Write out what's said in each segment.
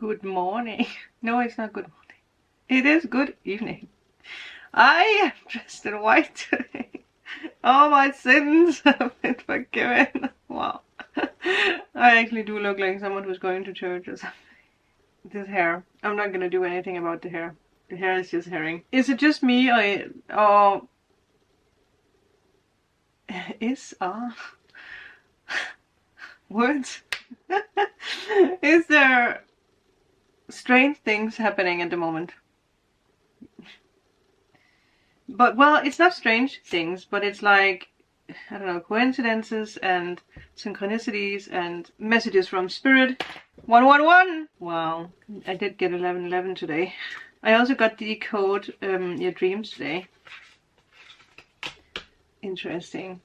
Good morning. No, it's not good morning. It is good evening. I am dressed in white today. All my sins have been forgiven. Wow. I actually do look like someone who's going to church or something. This hair. I'm not gonna do anything about the hair. The hair is just herring. Is it just me or is words? Is there strange things happening at the moment? But, well, it's not strange things, but it's like, I don't know, coincidences and synchronicities and messages from spirit. 111! Wow, I did get 1111 today. I also got decode your dreams today. Interesting.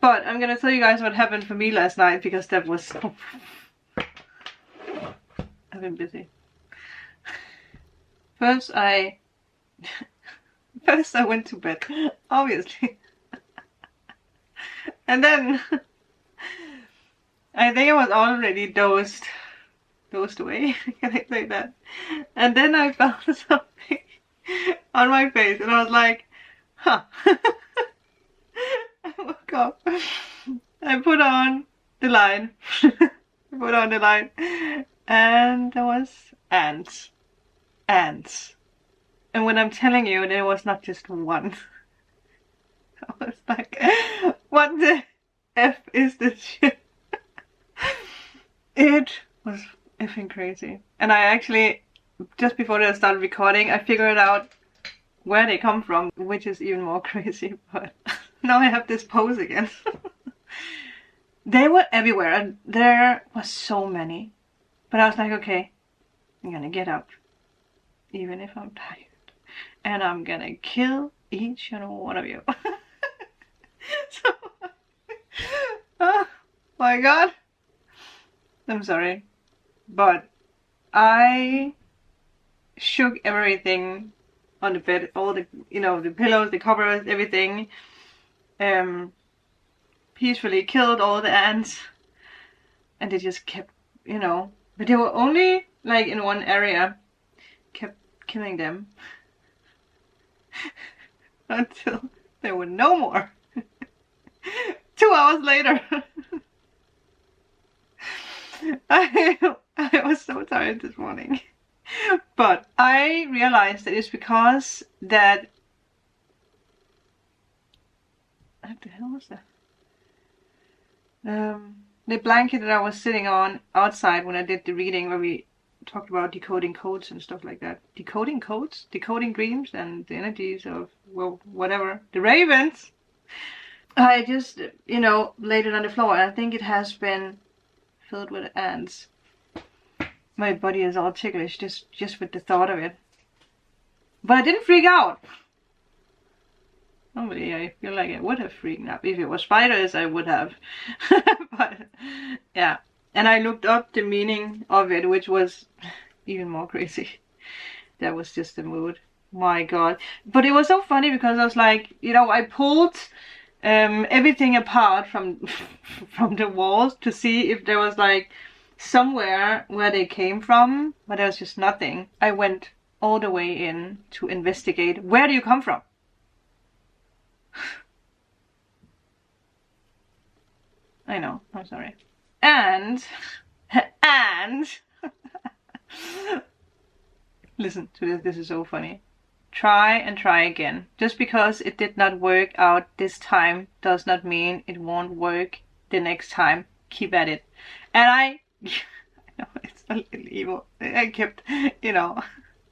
But I'm gonna tell you guys what happened for me last night, because that was so... I've been busy. First I went to bed, obviously. And then I think I was already dozed away. Can I say that? And then I found something on my face and I was like, huh. I woke up. I put on the line. And there was ants. And when I'm telling you, there was not just one. I was like, what the F is this shit? It was effing crazy. And I actually, just before I started recording, I figured out where they come from, which is even more crazy, but now I have this pose again. They were everywhere, and there were so many. But I was like, okay, I'm gonna get up, even if I'm tired. And I'm gonna kill each and one of you. So, oh my god. I'm sorry. But I shook everything on the bed, all the, the pillows, the covers, everything. Peacefully killed all the ants. And they just kept, but they were only like in one area. Kept killing them. Until there were no more. 2 hours later. I was so tired this morning. But I realized that it's because that... What the hell was that? The blanket that I was sitting on outside when I did the reading, where we talked about decoding codes and stuff like that. Decoding codes? Decoding dreams and the energies of, well, whatever. The ravens! I just, laid it on the floor, and I think it has been filled with ants. My body is all ticklish just with the thought of it. But I didn't freak out. Normally I feel like I would have freaked out. If it was spiders, I would have. But, yeah. And I looked up the meaning of it, which was even more crazy. That was just the mood. My god. But it was so funny because I was like, I pulled everything apart from the walls to see if there was like somewhere where they came from, but there was just nothing. I went all the way in to investigate. Where do you come from? I know, I'm sorry. And listen to this is so funny. Try and try again. Just because it did not work out this time does not mean it won't work the next time. Keep at it. And I know it's a little evil. I kept,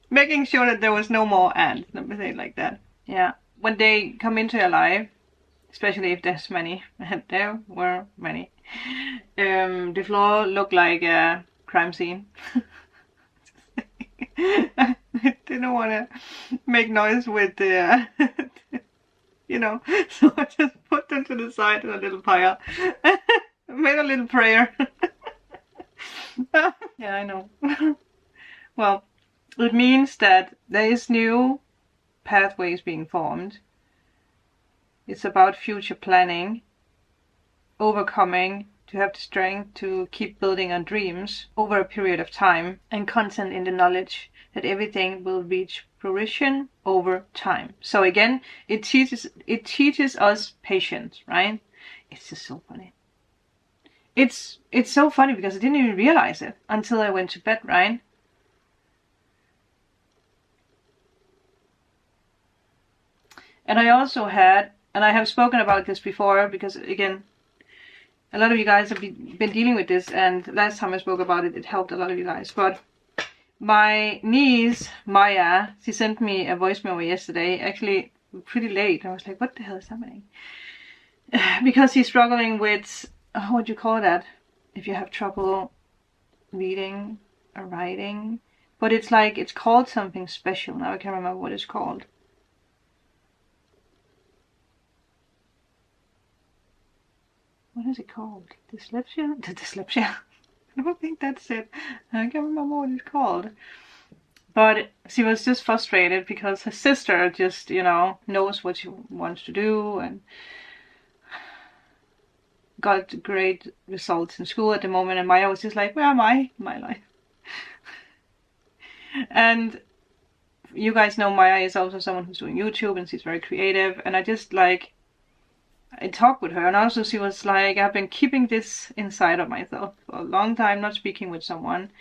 making sure that there was no more ants. Let me say it like that. Yeah. When they come into your life, especially if there's many, and there were many, the floor looked like a crime scene. I didn't want to make noise with the, so I just put them to the side in a little pile. Made a little prayer. Yeah, I know. Well, it means that there is new pathways being formed. It's about future planning, overcoming to have the strength to keep building on dreams over a period of time, and content in the knowledge that everything will reach fruition over time. So again, it teaches us patience, right? It's just so funny. It's so funny because I didn't even realize it until I went to bed, right? And I also had, and I have spoken about this before, because again, a lot of you guys have been dealing with this, and last time I spoke about it, it helped a lot of you guys. But my niece, Maya, she sent me a voice memo yesterday, actually pretty late. I was like, what the hell is happening? Because she's struggling with, what do you call that? If you have trouble reading or writing. But it's like, it's called something special. Now I can't remember what it's called. What is it called? Dyslexia? Dyslexia. I don't think that's it. I can't remember what it's called. But she was just frustrated because her sister just, you know, knows what she wants to do and got great results in school at the moment. And Maya was just like, where am I in my life? And you guys know Maya is also someone who's doing YouTube, and she's very creative. And I just like, I talked with her, and also she was like, I've been keeping this inside of myself for a long time, not speaking with someone.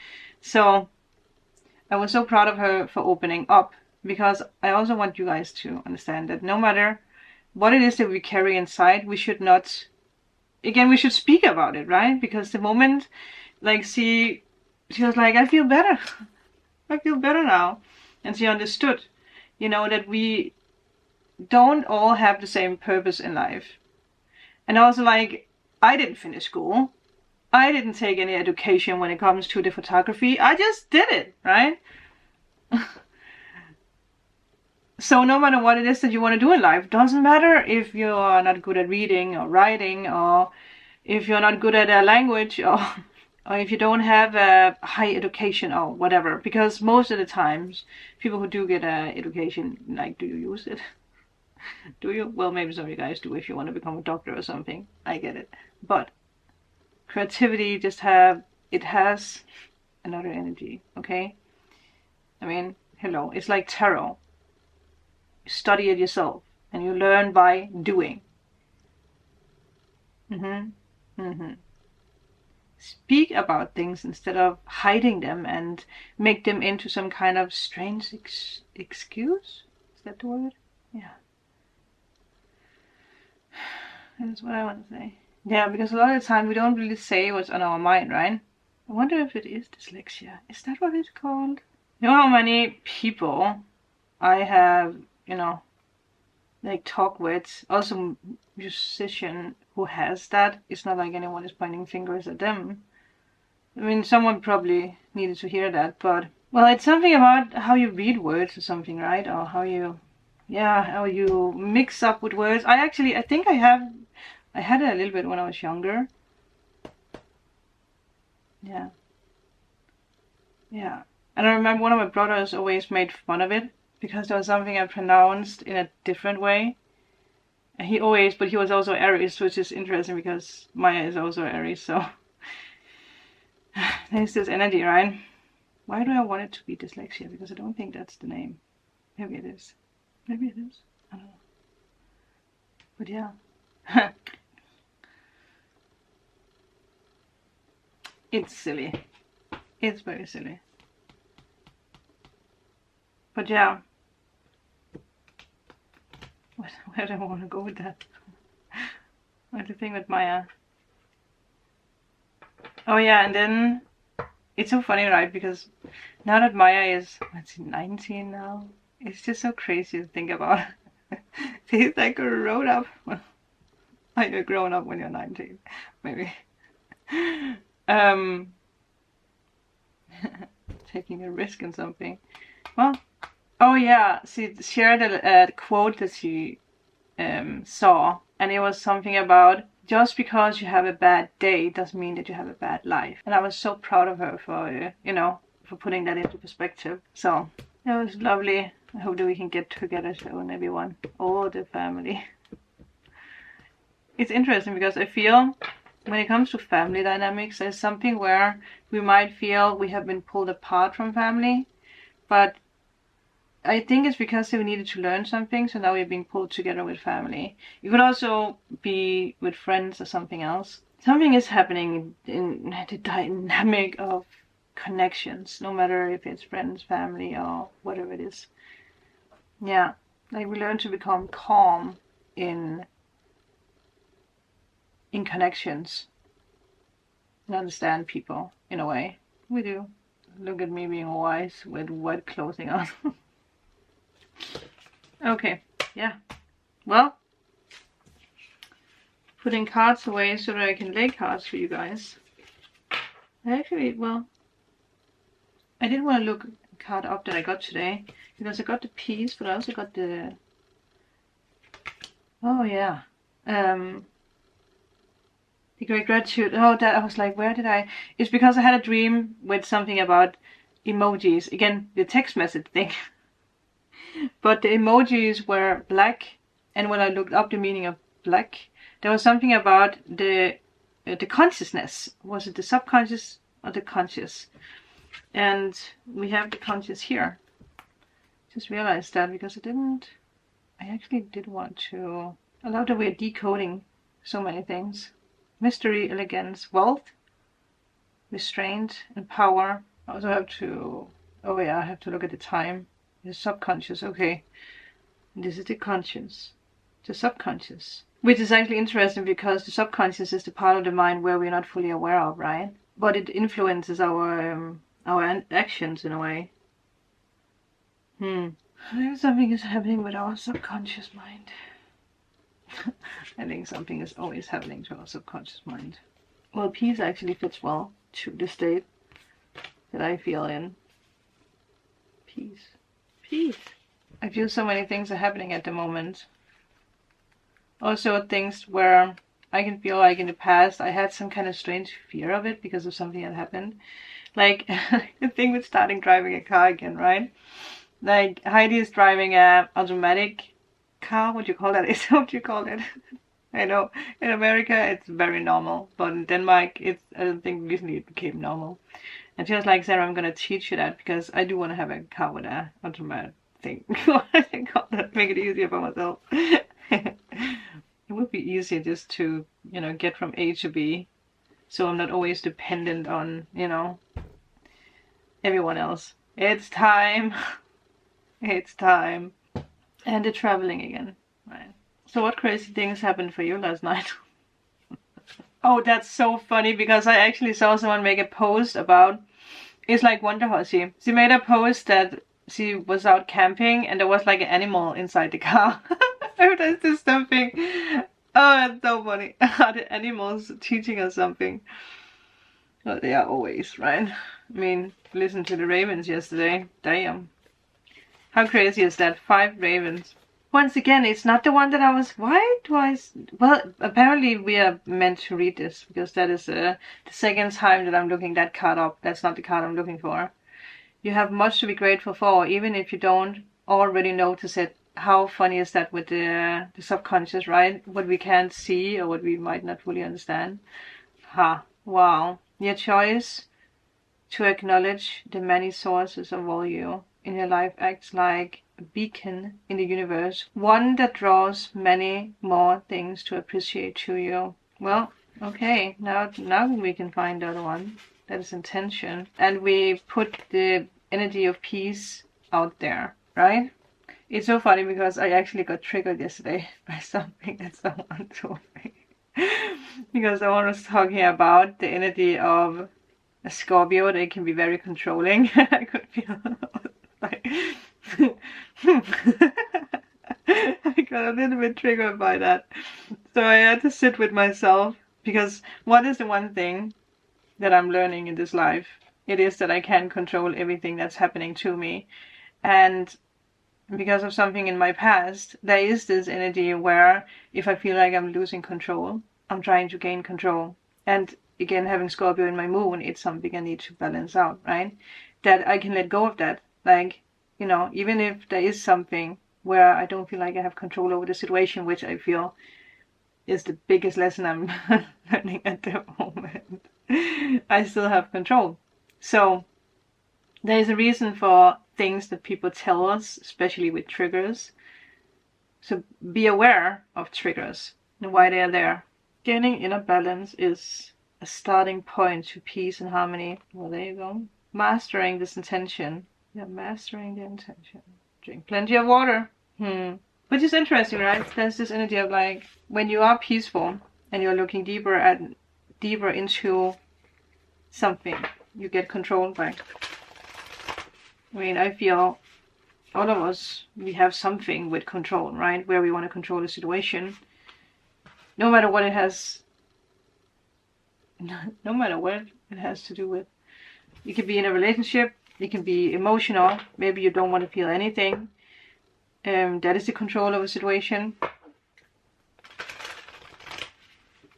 So I was so proud of her for opening up, because I also want you guys to understand that no matter what it is that we carry inside, we should not, again, we should speak about it, right? Because the moment, like, she was like, I feel better. I feel better now. And she understood, you know, that we don't all have the same purpose in life. And also, like, I didn't finish school. I didn't take any education when it comes to the photography. I just did it, right? So no matter what it is that you want to do in life, doesn't matter if you are not good at reading or writing, or if you're not good at a language, or if you don't have a high education or whatever. Because most of the times, people who do get an education, like, do you use it? Do you? Well, maybe some of you guys do if you want to become a doctor or something. I get it. But creativity just has another energy, okay? I mean, hello. It's like tarot. You study it yourself, and you learn by doing. Speak about things instead of hiding them and make them into some kind of strange excuse. Is that the word? Yeah. That's what I want to say. Yeah, because a lot of the time we don't really say what's on our mind, right? I wonder if it is dyslexia. Is that what it's called? You know how many people I have, you know, like, talk with, also musician who has that. It's not like anyone is pointing fingers at them. I mean, someone probably needed to hear that, but, well, it's something about how you read words or something, right? Or how you, yeah, how you mix up with words. I think I had it a little bit when I was younger. Yeah. Yeah. And I remember one of my brothers always made fun of it, because there was something I pronounced in a different way. And he was also Aries, which is interesting because Maya is also Aries, so there's this energy, right? Why do I want it to be dyslexia? Because I don't think that's the name. Maybe it is. Maybe it is. I don't know. But yeah. It's silly. It's very silly. But yeah. Where do I want to go with that? What's the thing with Maya? Oh yeah, and then it's so funny, right? Because now that Maya is, what's she, 19 now? It's just so crazy to think about. She's like a grown up. Are you grown up when you're 19? Maybe. Taking a risk in something. Well, oh yeah, she shared a quote that she saw, and it was something about, just because you have a bad day doesn't mean that you have a bad life. And I was so proud of her for, you know, for putting that into perspective. So it was lovely. I hope that we can get together soon, everyone, all the family. It's interesting because I feel when it comes to family dynamics, there's something where we might feel we have been pulled apart from family, but I think it's because we needed to learn something, so now we're being pulled together with family. It could also be with friends or something else. Something is happening in the dynamic of connections, no matter if it's friends, family, or whatever it is. Yeah, like we learn to become calm in connections and understand people in a way. We do. Look at me being wise with white clothing on. Okay, yeah. Well, putting cards away so that I can lay cards for you guys. Actually, well, I didn't want to look a card up that I got today, because I got the Peace, but I also got the... Oh, yeah. The Great Gratitude. Oh, that I was like, where did I... It's because I had a dream with something about emojis. Again, the text message thing. But the emojis were black, and when I looked up the meaning of black, there was something about the consciousness. Was it the subconscious or the conscious? And we have the conscious here. Just realized that because I actually did want to. I love that we're decoding so many things. Mystery, elegance, wealth, restraint, and power. I also have to, oh yeah, I have to look at the time. The subconscious, okay. This is the conscious, the subconscious. Which is actually interesting because the subconscious is the part of the mind where we're not fully aware of, right? But it influences our actions in a way. I think something is happening with our subconscious mind. I think something is always happening to our subconscious mind. Well, peace actually fits well to the state that I feel in. Peace. Peace. I feel so many things are happening at the moment. Also things where I can feel like in the past I had some kind of strange fear of it because of something that happened. Like the thing with starting driving a car again, right? Like Heidi is driving a automatic car. What do you call that? Is what you call it? I know in America it's very normal, but in Denmark I don't think recently it became normal. And she was like, Sarah, I'm gonna teach you that because I do want to have a car with a automatic thing. What do you call that? Make it easier for myself. It would be easier just to, get from A to B, so I'm not always dependent on, everyone else. It's time. It's time. And the traveling again. Right. So what crazy things happened for you last night? Oh, that's so funny because I actually saw someone make a post about, it's like Wonder Horsey. She made a post that she was out camping and there was like an animal inside the car. Oh, that's just something. Oh, that's so funny. Are the animals teaching us something? Well, they are always, right? I mean, listen to the ravens yesterday. Damn. How crazy is that? 5 ravens. Once again, it's not the one that I was... Why do I... Well, apparently we are meant to read this because that is the second time that I'm looking that card up. That's not the card I'm looking for. You have much to be grateful for, even if you don't already notice it. How funny is that with the subconscious, right? What we can't see or what we might not fully understand. Ha. Wow. Your choice to acknowledge the many sources of value in your life acts like a beacon in the universe. One that draws many more things to appreciate to you. Well, okay. Now we can find the other one. That is intention. And we put the energy of peace out there, right? It's so funny because I actually got triggered yesterday by something that someone told me. Because someone was talking about the energy of a Scorpio. They can be very controlling. I could feel like I got a little bit triggered by that. So I had to sit with myself because what is the one thing that I'm learning in this life? It is that I can't control everything that's happening to me. And because of something in my past, there is this energy where if I feel like I'm losing control, I'm trying to gain control. And again, having Scorpio in my moon, it's something I need to balance out, right? That I can let go of that. Like, even if there is something where I don't feel like I have control over the situation, which I feel is the biggest lesson I'm learning at the moment. I still have control. So there is a reason for things that people tell us, especially with triggers. So be aware of triggers and why they are there. Gaining inner balance is a starting point to peace and harmony. Well, there you go. Mastering this intention. Yeah, mastering the intention. Drink plenty of water. Which is interesting, right? There's this energy of like, when you are peaceful and you're looking deeper into something, you get controlled by. I mean, I feel all of us, we have something with control, right? Where we want to control the situation. No matter what it has, no matter what it has to do with. You can be in a relationship, it can be emotional, maybe you don't want to feel anything. That is the control of a situation.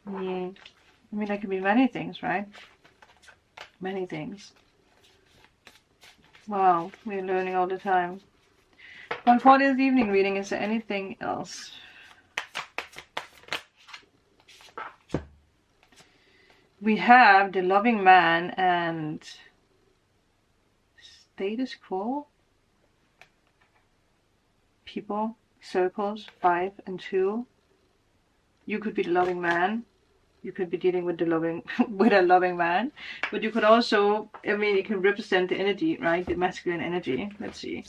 I mean, that can be many things, right? Many things. Wow, we're learning all the time. But for this evening reading, is there anything else? We have the loving man and status quo. People, circles, 5 and 2. You could be the loving man. You could be dealing with with a loving man. But you could also, I mean, it can represent the energy, right? The masculine energy. Let's see.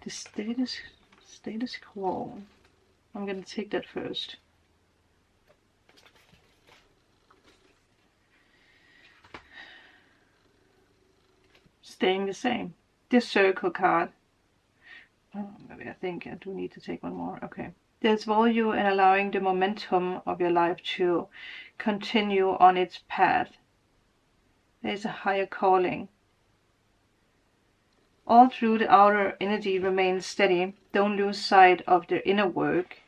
The status quo. I'm going to take that first. Staying the same. This circle card. Oh, maybe I think I do need to take one more. Okay. There's value in allowing the momentum of your life to continue on its path. There's a higher calling. All through the outer energy remains steady. Don't lose sight of the inner work.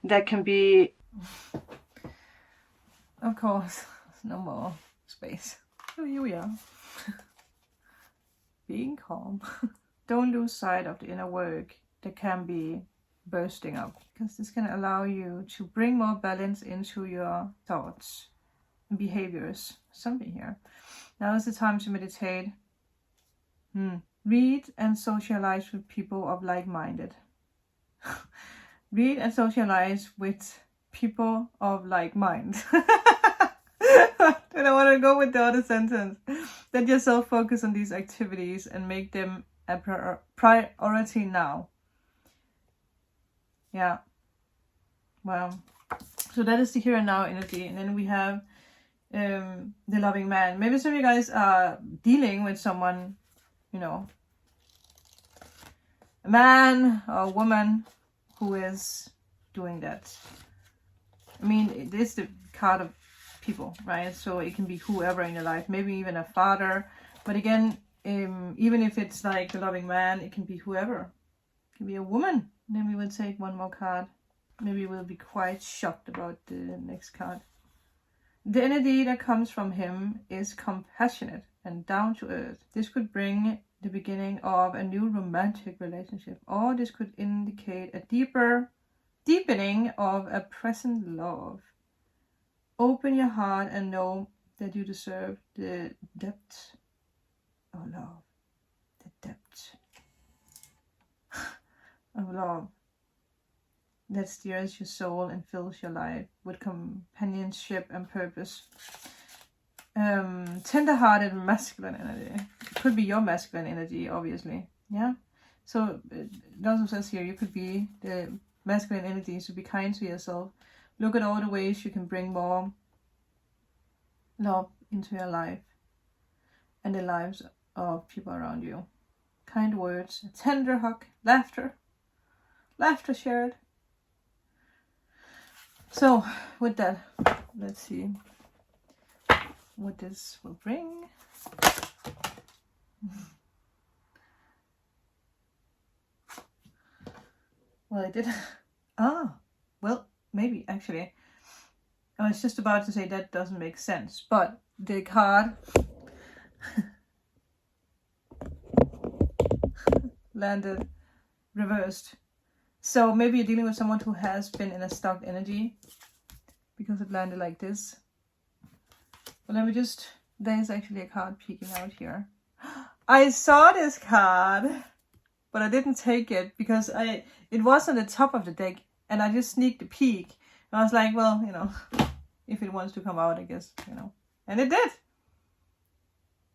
That can be... Of course, no more space. So here we are. Being calm. Don't lose sight of the inner work that can be bursting up, because this can allow you to bring more balance into your thoughts and behaviors. Something here. Now is the time to meditate. Read and socialize with people of like-minded. Read and socialize with people of like mind. And I want to go with the other sentence. Let yourself focus on these activities and make them a priority now. Yeah. Wow. So that is the here and now energy. And then we have the loving man. Maybe some of you guys are dealing with someone, you know, a man or a woman who is doing that. I mean, it is the card of people, right? So it can be whoever in your life, maybe even a father. But again, even if it's like the loving man, it can be whoever. It can be a woman. Then we will take one more card. Maybe we'll be quite shocked about the next card. The energy that comes from him is compassionate and down to earth. This could bring the beginning of a new romantic relationship, or this could indicate a deepening of a present love. Open your heart and know that you deserve the depth of love. The depth of love that steers your soul and fills your life with companionship and purpose. Tender-hearted masculine energy. It could be your masculine energy, obviously. Yeah. So it also says here you could be the masculine energy, so be kind to yourself. Look at all the ways you can bring more love into your life and the lives of people around you. Kind words, a tender hug, laughter shared. So with that, let's see what this will bring. Well, I did. Well, maybe actually. I was just about to say that doesn't make sense, but the card landed reversed. So maybe you're dealing with someone who has been in a stuck energy because it landed like this. But let me just, there's actually a card peeking out here. I saw this card, but I didn't take it because it was on the top of the deck and I just sneaked a peek. And I was like, well, you know, if it wants to come out, I guess, you know. And it did.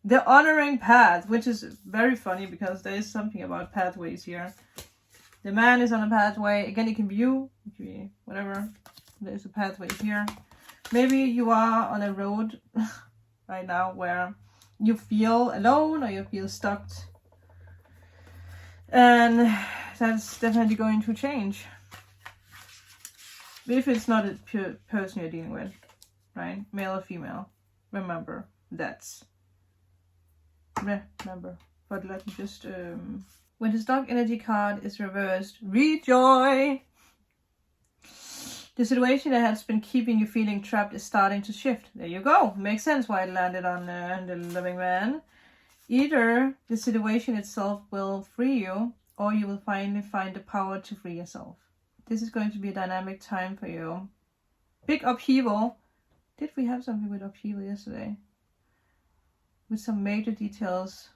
The honoring path, which is very funny because there is something about pathways here. The man is on a pathway. Again, it can be you, it can be whatever. There's a pathway here. Maybe you are on a road right now where you feel alone or you feel stuck. And that's definitely going to change. If it's not a pure person you're dealing with, right? Male or female. Remember, that's. Remember. But let me just, when the stock energy card is reversed, rejoy! The situation that has been keeping you feeling trapped is starting to shift. There you go. Makes sense why it landed on the loving man. Either the situation itself will free you, or you will finally find the power to free yourself. This is going to be a dynamic time for you. Big upheaval. Did we have something with upheaval yesterday? With some major details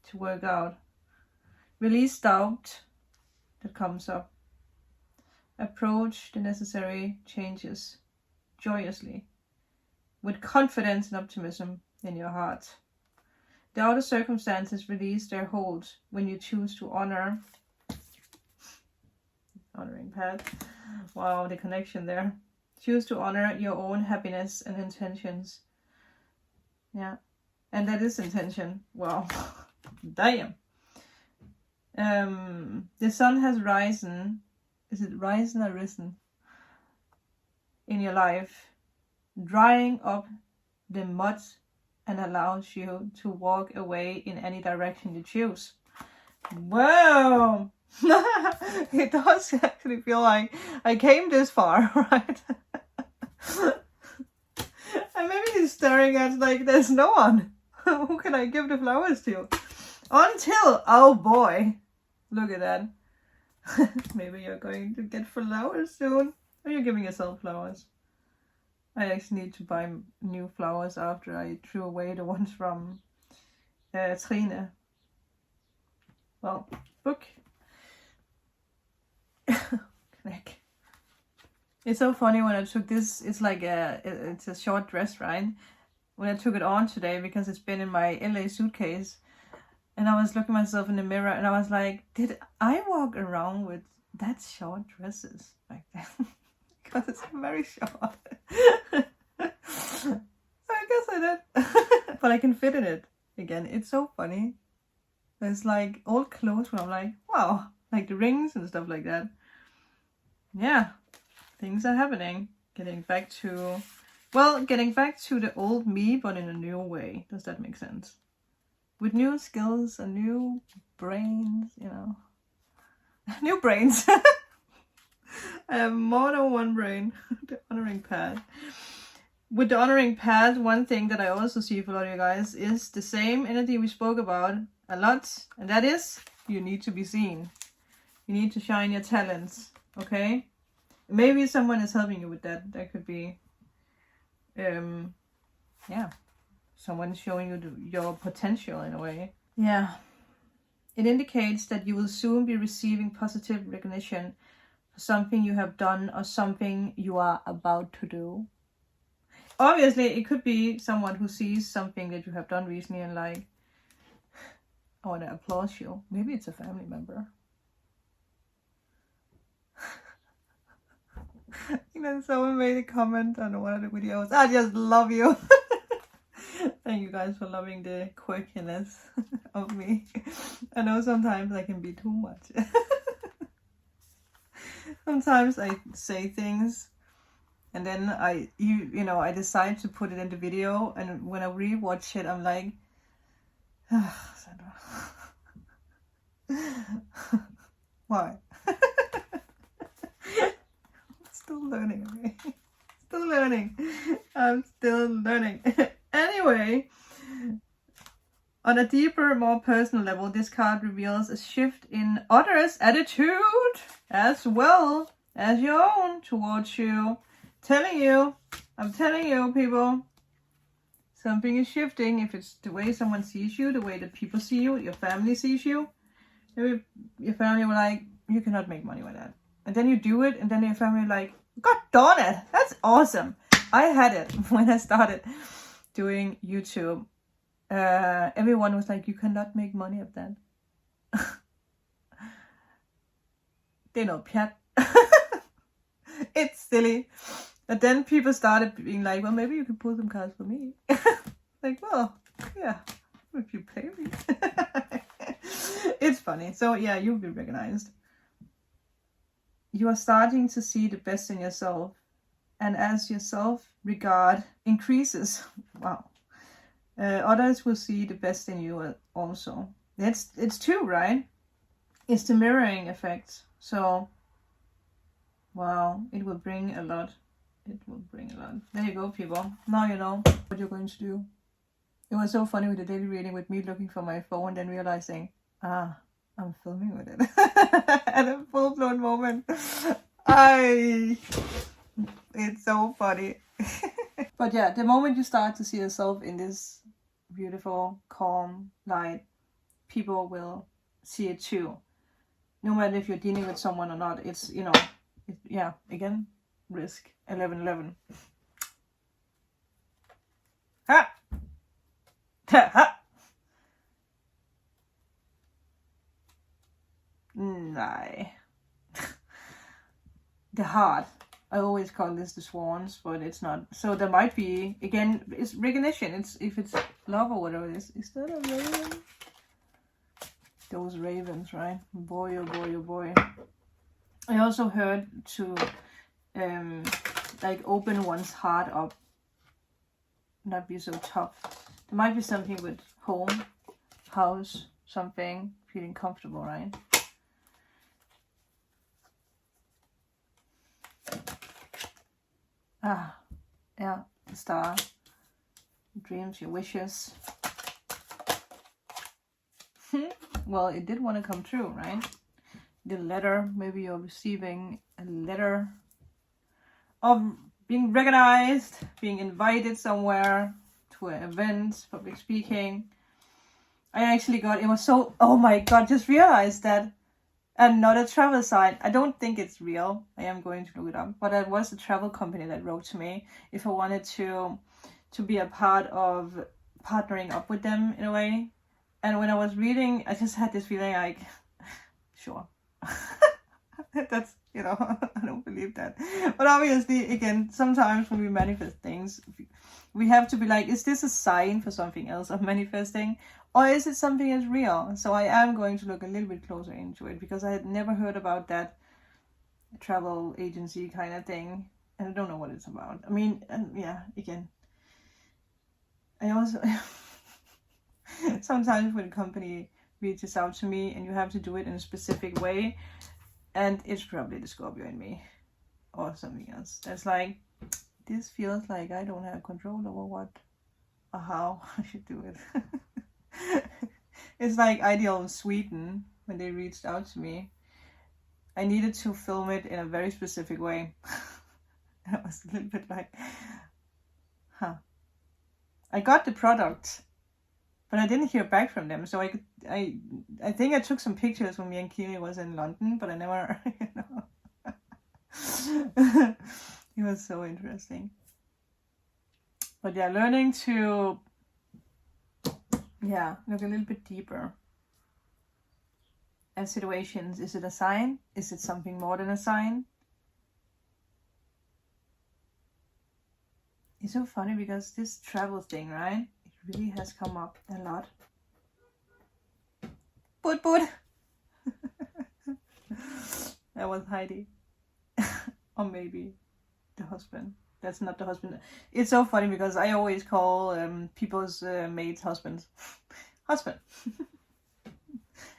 to work out. Release doubt that comes up. Approach the necessary changes joyously, with confidence and optimism in your heart. The outer circumstances release their hold when you choose to honor. Honoring path. Wow, the connection there. Choose to honor your own happiness and intentions. Yeah. And that is intention. Wow. Damn. The sun has risen. Is it risen or risen? In your life. Drying up the mud and allows you to walk away in any direction you choose. Wow. It does actually feel like I came this far, right? And maybe he's staring at like there's no one. Who can I give the flowers to? Until, oh boy, look at that. Maybe you're going to get flowers soon. Or you're giving yourself flowers. I actually need to buy new flowers after I threw away the ones from Trine. Well, book. Knack. It's so funny when I took this, it's like it's a short dress, right? When I took it on today, because it's been in my LA suitcase, and I was looking myself in the mirror and I was like, did I walk around with that short dresses like that? Because it's very short. I guess I did. But I can fit in it again. It's so funny. There's like old clothes where I'm like, wow, like the rings and stuff like that. Yeah, things are happening. Getting back to the old me, but in a new way. Does that make sense? With new skills and new brains, you know. New brains. I have more than one brain. The honoring path. With the honoring path, one thing that I also see for a lot of you guys is the same energy we spoke about a lot. And that is, you need to be seen. You need to shine your talents. Okay? Maybe someone is helping you with that. That could be, yeah. Someone showing you your potential in a way. Yeah. It indicates that you will soon be receiving positive recognition for something you have done or something you are about to do. Obviously, it could be someone who sees something that you have done recently and like, I want to applaud you. Maybe it's a family member. You know, someone made a comment on one of the videos. I just love you. Thank you guys for loving the quirkiness of me. I know sometimes I can be too much. Sometimes I say things and then I decide to put it in the video, and when I rewatch it, I'm like, Sandra. Why? Still learning, okay? Still learning. I'm still learning. Anyway, On a deeper, more personal level, this card reveals a shift in others' attitude as well as your own towards you. I'm telling you, people, something is shifting. If it's the way someone sees you, the way that people see you, your family sees you, maybe your family were like, you cannot make money with that. And then you do it, and then your family like, God darn it, that's awesome. I had it when I started doing YouTube. Everyone was like, you cannot make money of that. They know pjat. It's silly. But then people started being like, well, maybe you can pull some cards for me. Like, well, yeah, if you pay me. It's funny. So yeah, you'll be recognized. You are starting to see the best in yourself. And as your self-regard increases, wow, others will see the best in you also. It's true, right? It's the mirroring effect. So, wow, it will bring a lot. It will bring a lot. There you go, people. Now you know what you're going to do. It was so funny with the daily reading, with me looking for my phone and then realizing, I'm filming with it. At a full-blown moment. It's so funny. But yeah, the moment you start to see yourself in this beautiful, calm light, people will see it too. No matter if you're dealing with someone or not, it's, you know, yeah, again, risk. 1111. Ha! Ha! Nah. The heart. I always call this the swans, but it's not. So there might be, again, it's recognition. It's if it's love or whatever it is. Is that a raven? Those ravens, right? Boy, oh boy, oh boy. I also heard to like open one's heart up, not be so tough. There might be something with home, house, something, feeling comfortable, right? Yeah, the star, dreams, your wishes. Well, it did want to come true, right? The letter, maybe you're receiving a letter of being recognized, being invited somewhere to an event, public speaking. I actually got, it was so, oh my god, just realized that another travel site. I don't think it's real. I am going to look it up. But it was a travel company that wrote to me if I wanted to be a part of partnering up with them in a way. And when I was reading, I just had this feeling like, sure. That's, you know, I don't believe that. But obviously, again, sometimes when we manifest things, we have to be like, is this a sign for something else of manifesting? Or is it something that's real? So I am going to look a little bit closer into it, because I had never heard about that travel agency kind of thing. And I don't know what it's about. I mean, yeah, again, I also, sometimes when a company reaches out to me and you have to do it in a specific way, and it's probably the Scorpio in me or something else. That's like, this feels like I don't have control over what or how I should do it. It's like Ideal Sweden, when they reached out to me. I needed to film it in a very specific way. I was a little bit like, huh. I got the product, but I didn't hear back from them. So I think I took some pictures when me and Kiri was in London, but I never, you know. It was so interesting. But yeah, learning to, yeah, look a little bit deeper at situations. Is it a sign? Is it something more than a sign? It's so funny because this travel thing, right? It really has come up a lot. Put. That was Heidi. Or maybe the husband. That's not the husband. It's so funny because I always call people's mates husbands. Husband.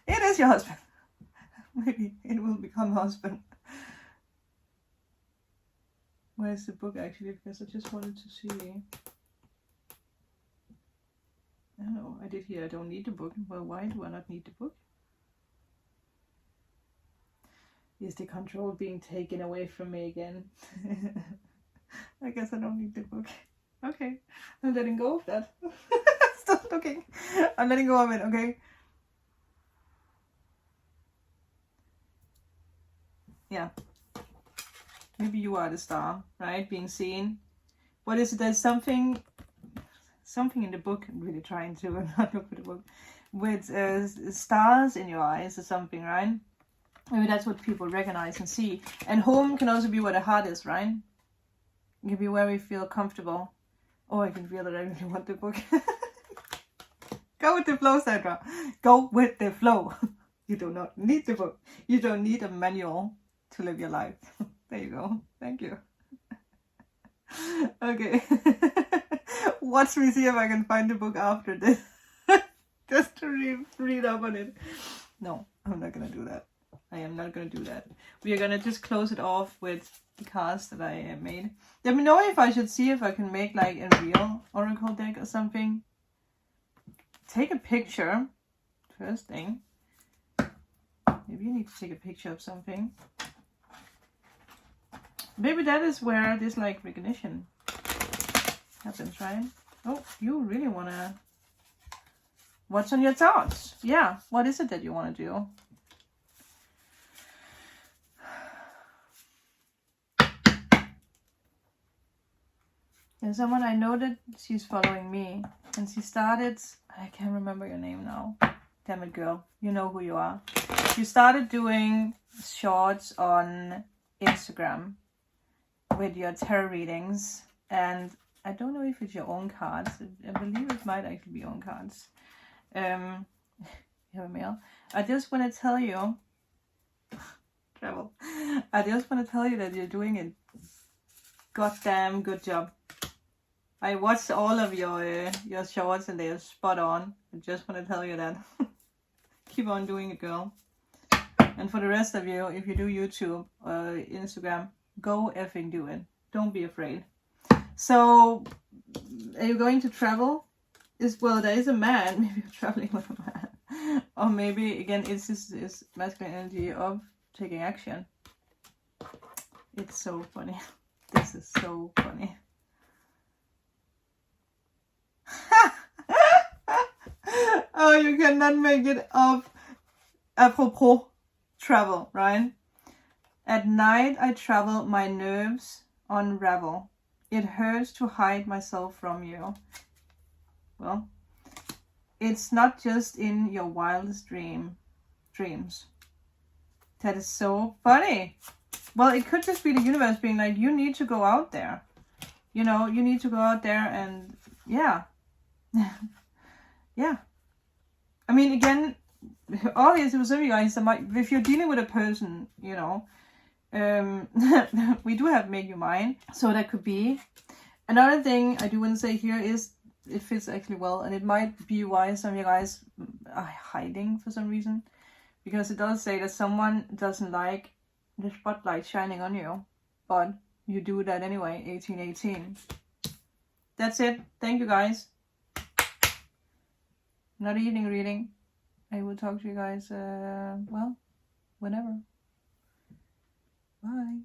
It is your husband. Maybe it will become husband. Where's the book actually? Because I just wanted to see. I don't know, I did here, I don't need the book. Well, why do I not need the book? Is the control being taken away from me again? I guess I don't need the book. Okay, I'm letting go of that. Stop looking. I'm letting go of it, okay? Yeah. Maybe you are the star, right? Being seen. What is it? There's something in the book. I'm really trying to not look at the book. With stars in your eyes or something, right? Maybe that's what people recognize and see. And home can also be where the heart is, right? It can be where we feel comfortable. Oh, I can feel that I really want the book. Go with the flow, Sandra. Go with the flow. You do not need the book. You don't need a manual to live your life. There you go. Thank you. Okay. Watch me see if I can find the book after this. Just to read up on it. No, I'm not going to do that. I am not going to do that. We are going to just close it off with the cards that I made. Let me know if I should see if I can make like a real oracle deck or something. Take a picture. First thing. Maybe you need to take a picture of something. Maybe that is where this like recognition happens, right? Oh, you really want to... What's on your thoughts? Yeah, what is it that you want to do? There's someone I know that she's following me. And she started... I can't remember your name now. Damn it, girl. You know who you are. You started doing shorts on Instagram with your tarot readings. And I don't know if it's your own cards. I believe it might actually be your own cards. You have a mail. I just want to tell you... Travel. I just want to tell you that you're doing a goddamn good job. I watched all of your shorts and they're spot on. I just want to tell you that. Keep on doing it, girl. And for the rest of you, if you do YouTube or Instagram, go effing do it. Don't be afraid. So, are you going to travel? Well, there is a man. Maybe you're traveling with a man. Or maybe, again, it's this masculine energy of taking action. It's so funny. This is so funny. Oh, you cannot make it up. Apropos travel, right? At night I travel, my nerves unravel. It hurts to hide myself from you. Well, it's not just in your wildest dreams. That is so funny. Well, it could just be the universe being like, you need to go out there. You know, you need to go out there and, yeah. Yeah. I mean, again, obviously for some of you guys, if you're dealing with a person, you know, we do have make your mind. So that could be. Another thing I do want to say here is it fits actually well. And it might be why some of you guys are hiding for some reason. Because it does say that someone doesn't like the spotlight shining on you. But you do that anyway, 1818. That's it. Thank you, guys. Another evening reading. I will talk to you guys, well, whenever. Bye.